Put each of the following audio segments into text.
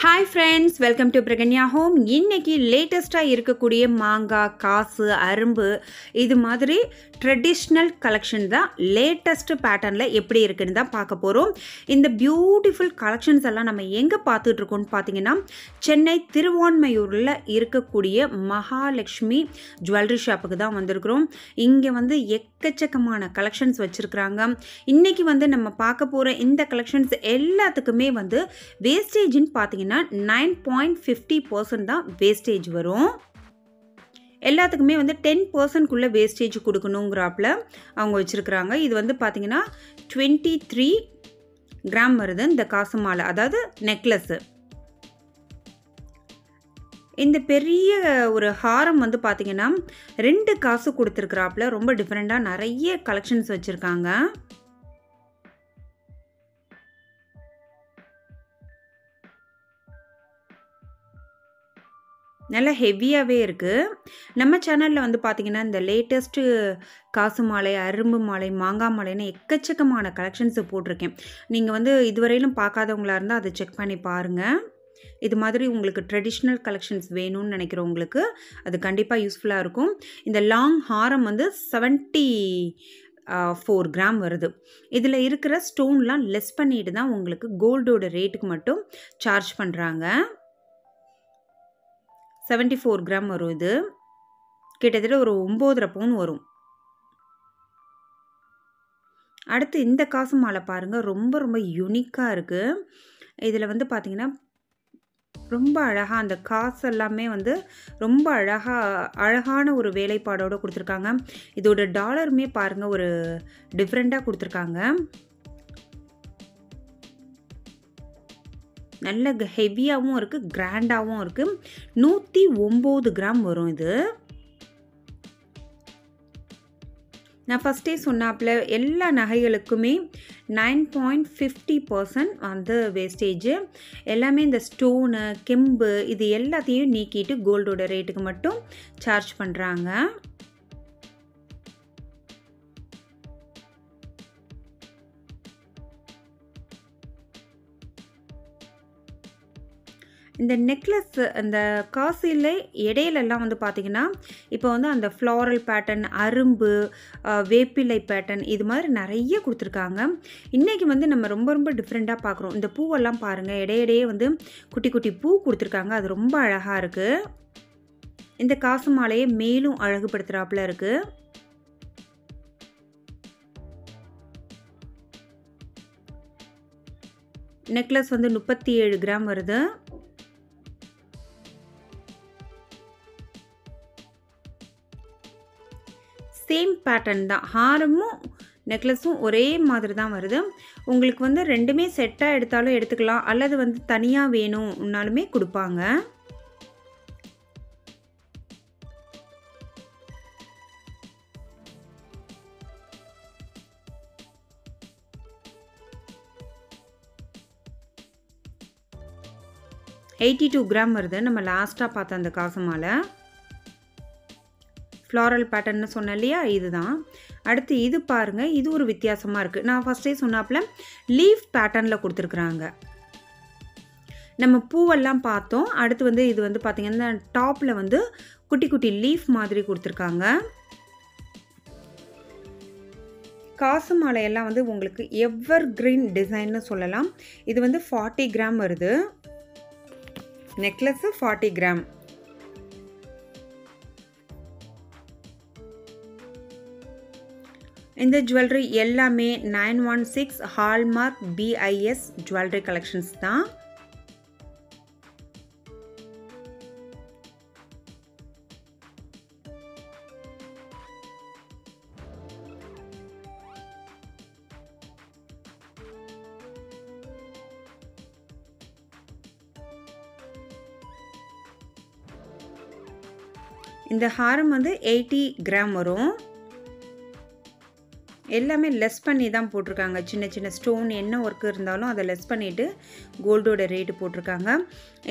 Hi friends, welcome to Praganya Home. இன்னைக்கு லேட்டஸ்டா இருக்கக்கூடிய மாங்காய், காசு, அரும்பு இது மாதிரி ட்ரெடிஷ்னல் கலெக்ஷன் தான் லேட்டஸ்ட் பேட்டர்னில் எப்படி இருக்குன்னு தான் பார்க்க போகிறோம். இந்த பியூட்டிஃபுல் கலெக்ஷன்ஸ் எல்லாம் நம்ம எங்கே பார்த்துட்டு இருக்கோம்னு பார்த்தீங்கன்னா சென்னை திருவான்மையூரில் இருக்கக்கூடிய மகாலட்சுமி ஜுவல்லரி ஷாப்புக்கு தான் வந்திருக்கிறோம். இங்கே வந்து எக்கச்சக்கமான கலெக்ஷன்ஸ் வச்சுருக்குறாங்க. இன்றைக்கி வந்து நம்ம பார்க்க போகிற இந்த கலெக்ஷன்ஸ் எல்லாத்துக்குமே வந்து வேஸ்டேஜின்னு பார்த்தீங்கன்னா 9.50% தான் வேஸ்டேஜ் வரும். எல்லாத்துக்குமே வந்து 10%குள்ள வேஸ்டேஜ் கொடுக்கணுங்கிறாப்புல அவங்க வச்சுருக்குறாங்க. இது வந்து பார்த்தீங்கன்னா 23 கிராம் வருது இந்த காசு மாலை, அதாவது நெக்லஸ்ஸு. இந்த பெரிய ஒரு ஹாரம் வந்து பார்த்தீங்கன்னா 2 காசு கொடுத்துருக்குறாப்புல. ரொம்ப டிஃப்ரெண்ட்டாக நிறைய கலெக்ஷன்ஸ் வச்சுருக்காங்க. நல்லா ஹெவியாகவே இருக்குது. நம்ம சேனலில் வந்து பார்த்திங்கன்னா இந்த லேட்டஸ்ட்டு காசு மாலை, அரும்பு மாலை, மாங்காய் மாலைன்னு எக்கச்சக்கமான கலெக்ஷன்ஸு போட்டிருக்கேன். நீங்கள் வந்து இதுவரையிலும் பார்க்காதவங்களா இருந்தால் அதை செக் பண்ணி பாருங்கள். இது மாதிரி உங்களுக்கு ட்ரெடிஷ்னல் கலெக்ஷன்ஸ் வேணும்னு நினைக்கிறவங்களுக்கு அது கண்டிப்பாக யூஸ்ஃபுல்லாக இருக்கும். இந்த லாங் ஹாரம் வந்து 74 கிராம் வருது. இதில் இருக்கிற ஸ்டோன்லாம் லெஸ் பண்ணிட்டு தான் உங்களுக்கு கோல்டோட ரேட்டுக்கு மட்டும் சார்ஜ் பண்ணுறாங்க. 74 கிராம் வரும். இது கிட்டத்தட்ட ஒரு 9.5 பவுன் வரும். அடுத்து இந்த காசு மாலை பாருங்கள், ரொம்ப ரொம்ப யூனிக்காக இருக்குது. இதில் வந்து பார்த்திங்கன்னா ரொம்ப அழகாக அந்த காசு எல்லாமே வந்து ரொம்ப அழகான ஒரு வேலைப்பாடோடு கொடுத்துருக்காங்க. இதோட டாலருமே பாருங்கள் ஒரு டிஃப்ரெண்ட்டாக கொடுத்துருக்காங்க. நல்ல ஹெவியாகவும் இருக்குது, கிராண்டாகவும் இருக்குது. 109 கிராம் வரும் இது. நான் ஃபஸ்ட்டே சொன்னாப்புல எல்லா நகைகளுக்குமே 9.50% வந்து வேஸ்டேஜ். எல்லாமே இந்த ஸ்டோனு, கெம்பு இது எல்லாத்தையும் நீக்கிட்டு கோல்டோட ரேட்டுக்கு மட்டும் சார்ஜ் பண்ணுறாங்க. இந்த நெக்லஸ் அந்த காசில் இடையிலெல்லாம் வந்து பார்த்திங்கன்னா இப்போ வந்து அந்த ஃப்ளாரல் பேட்டர்ன், அரும்பு, வேப்பிலை பேட்டர்ன் இது மாதிரி நிறைய கொடுத்துருக்காங்க. இன்றைக்கி வந்து நம்ம ரொம்ப ரொம்ப டிஃப்ரெண்ட்டாக பார்க்குறோம். இந்த பூவெல்லாம் பாருங்கள், இடையிடையே வந்து குட்டி குட்டி பூ கொடுத்துருக்காங்க. அது ரொம்ப அழகாக இருக்குது. இந்த காசு மாலையை மேலும் அழகுபடுத்துகிறாப்புல இருக்குது. நெக்லஸ் வந்து 37 கிராம் வருது. சேம் பேட்டர்ன் தான், ஹாரமும் நெக்லஸும் ஒரே மாதிரி தான் வருது. உங்களுக்கு வந்து ரெண்டுமே செட்டாக எடுத்தாலும் எடுத்துக்கலாம், அல்லது வந்து தனியாக வேணும்னாலுமே கொடுப்பாங்க. $82 கிராம் வருது. நம்ம லாஸ்ட்டாக பார்த்த அந்த காசு மாலை ஃப்ளாரல் பேட்டர்ன்னு சொன்னேன் இல்லையா, இதுதான். அடுத்து இது பாருங்கள், இது ஒரு வித்தியாசமாக இருக்குது. நான் ஃபஸ்ட்டே சொன்னாப்புல லீஃப் பேட்டர்னில் கொடுத்துருக்குறாங்க. நம்ம பூவெல்லாம் பார்த்தோம். அடுத்து வந்து இது வந்து பார்த்திங்கன்னா டாப்பில் வந்து குட்டி குட்டி லீஃப் மாதிரி கொடுத்துருக்காங்க. காசு மாலையெல்லாம் வந்து உங்களுக்கு எவர் கிரீன் டிசைன்னு சொல்லலாம். இது வந்து 40 கிராம் வருது. Necklace 40 gram. இந்த ஜுவல்லரி எல்லாமே 916 ஹால்மார்க் BIS ஜுவல்லரி கலெக்ஷன்ஸ் தான். இந்த ஹாரம் வந்து 80 கிராம் வரும். எல்லாமே லெஸ் பண்ணி தான் போட்டிருக்காங்க. சின்ன சின்ன ஸ்டோன் என்ன ஒர்க்கு இருந்தாலும் அதை லெஸ் பண்ணிவிட்டு கோல்டோட ரேட்டு போட்டிருக்காங்க.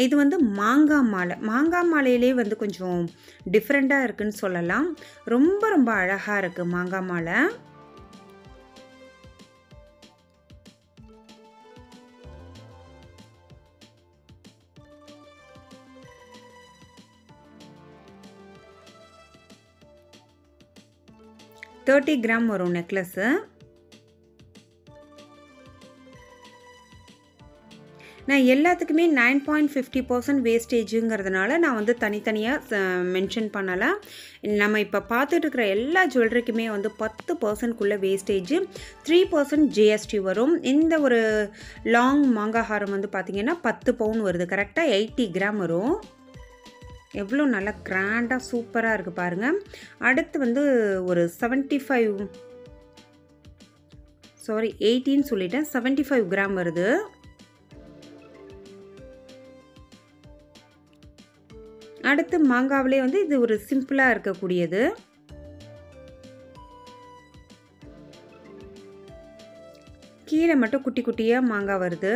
இது வந்து மாங்காய் மாலை. மாங்காய் மாலையிலே வந்து கொஞ்சம் டிஃப்ரெண்ட்டாக இருக்குதுன்னு சொல்லலாம். ரொம்ப ரொம்ப அழகாக இருக்குது மாங்காய் மாலை. 30 கிராம் வரும் நெக்லஸ்ஸு. நான் எல்லாத்துக்குமே 9.50% வேஸ்டேஜுங்கிறதுனால நான் வந்து தனித்தனியாக மென்ஷன் பண்ணலை. நம்ம இப்போ பார்த்துட்டு இருக்கிற எல்லா ஜுவல்லரிக்குமே வந்து 10%க்குள்ளே வேஸ்டேஜ், 3% ஜிஎஸ்டி வரும். இந்த ஒரு லாங் மாங்காய் ஹாரம் வந்து பார்த்திங்கன்னா 10 பவுன் வருது. கரெக்டாக 80 கிராம் வரும். எவ்வளோ நல்லா கிராண்டாக சூப்பராக இருக்குது பாருங்கள். அடுத்து வந்து ஒரு 18 சொல்லிட்டேன், 75 கிராம் வருது. அடுத்து மாங்காவிலே வந்து இது ஒரு சிம்பிளாக இருக்கக்கூடியது. கீழே மட்டும் குட்டி குட்டியாக மாங்காய் வருது.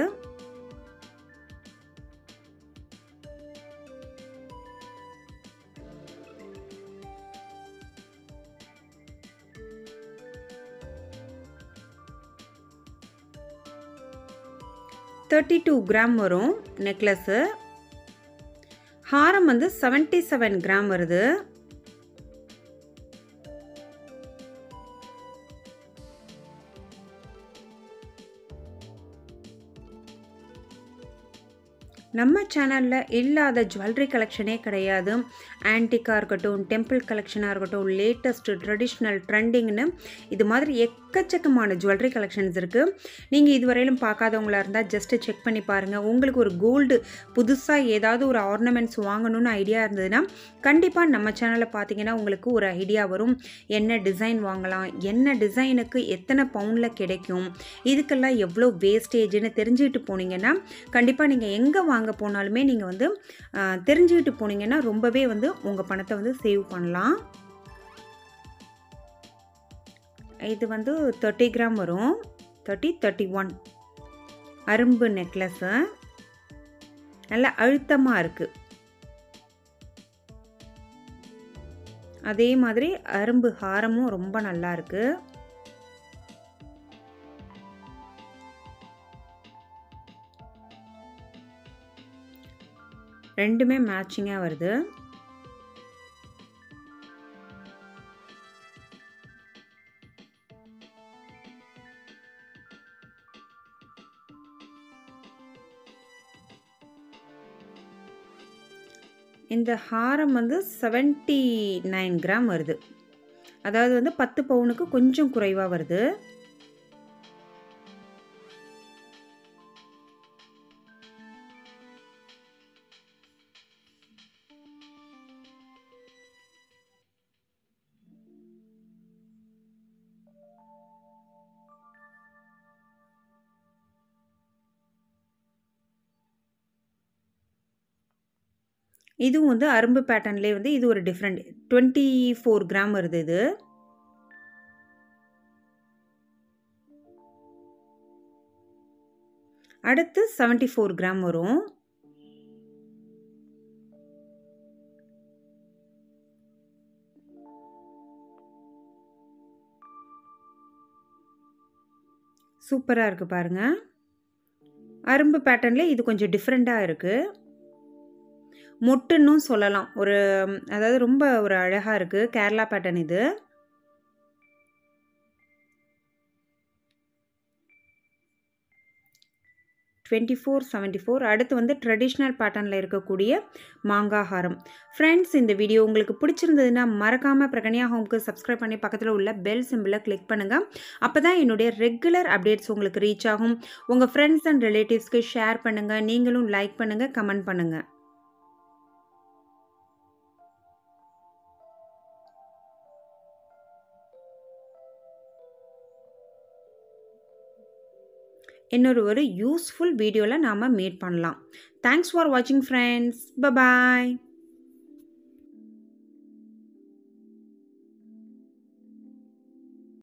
$32 கிராம் வரும் நெக்லஸ்ஸு. ஹாரம் வந்து 77 கிராம் வருது. நம்ம சேனலில் இல்லாத ஜுவல்லரி கலெக்ஷனே கிடையாது. ஆன்டிக்காக இருக்கட்டும், டெம்பிள் கலெக்ஷனாக இருக்கட்டும், லேட்டஸ்ட்டு ட்ரெடிஷ்னல் ட்ரெண்டிங்னு இது மாதிரி எக்கச்சக்கமான ஜுவல்லரி கலெக்ஷன்ஸ் இருக்குது. நீங்கள் இதுவரையிலும் பார்க்காதவங்களா இருந்தால் ஜஸ்ட்டு செக் பண்ணி பாருங்கள். உங்களுக்கு ஒரு கோல்டு புதுசாக ஏதாவது ஒரு ஆர்னமெண்ட்ஸ் வாங்கணும்னு ஐடியா இருந்ததுன்னா கண்டிப்பாக நம்ம சேனலில் பார்த்தீங்கன்னா உங்களுக்கு ஒரு ஐடியா வரும். என்ன டிசைன் வாங்கலாம், என்ன டிசைனுக்கு எத்தனை பவுண்டில் கிடைக்கும், இதுக்கெல்லாம் எவ்வளோ வேஸ்டேஜ்னு தெரிஞ்சுக்கிட்டு போனீங்கன்னா கண்டிப்பாக நீங்கள் எங்கே வாங்க போனாலுமே நீங்கள் வந்து தெரிஞ்சுக்கிட்டு போனீங்கன்னா ரொம்பவே வந்து உங்கள் பணத்தை வந்து சேவ் பண்ணலாம். இது வந்து 30 கிராம் வரும். 31 அரும்பு நெக்லஸ்ஸு நல்லா அழுத்தமாக இருக்குது. அதே மாதிரி அரும்பு ஹாரமும் ரொம்ப நல்லா இருக்குது. ரெண்டுமே மேட்சிங்காக வருது. இந்த ஹாரம் வந்து 79 கிராம் வருது. அதாவது வந்து 10 பவுனுக்கு கொஞ்சம் குறைவாக வருது. இதுவும் வந்து அரும்பு பேட்டர்ன்லேயே வந்து இது ஒரு டிஃப்ரெண்ட் 24 கிராம் வருது. இது அடுத்து 74 கிராம் வரும். சூப்பராக இருக்குது பாருங்கள். அரும்பு பேட்டர்ன்லேயே இது கொஞ்சம் டிஃப்ரெண்ட்டாக இருக்குது. மொட்டுன்னு சொல்லலாம். ஒரு அதாவது ரொம்ப ஒரு அழகாக இருக்குது. கேரளா பேட்டர்ன் இது. $24.74. அடுத்து வந்து ட்ரெடிஷ்னல் பேட்டர்னில் இருக்கக்கூடிய மாங்காய் ஹாரம். ஃப்ரெண்ட்ஸ், இந்த வீடியோ உங்களுக்கு பிடிச்சிருந்ததுன்னா மறக்காமல் பிரகன்யா ஹோம்க்கு சப்ஸ்கிரைப் பண்ணி பக்கத்தில் உள்ள பெல் சிம்பிளை கிளிக் பண்ணுங்கள். அப்போ தான் என்னுடைய ரெகுலர் அப்டேட்ஸ் உங்களுக்கு ரீச் ஆகும். உங்கள் ஃப்ரெண்ட்ஸ் அண்ட் ரிலேட்டிவ்ஸ்க்கு ஷேர் பண்ணுங்கள். நீங்களும் லைக் பண்ணுங்கள், கமெண்ட் பண்ணுங்கள். இன்னொரு ஒரு யூஸ்ஃபுல் வீடியோவில் நாம் மீட் பண்ணலாம். தேங்க்ஸ் ஃபார் வாட்சிங் ஃப்ரெண்ட்ஸ். பபாய்.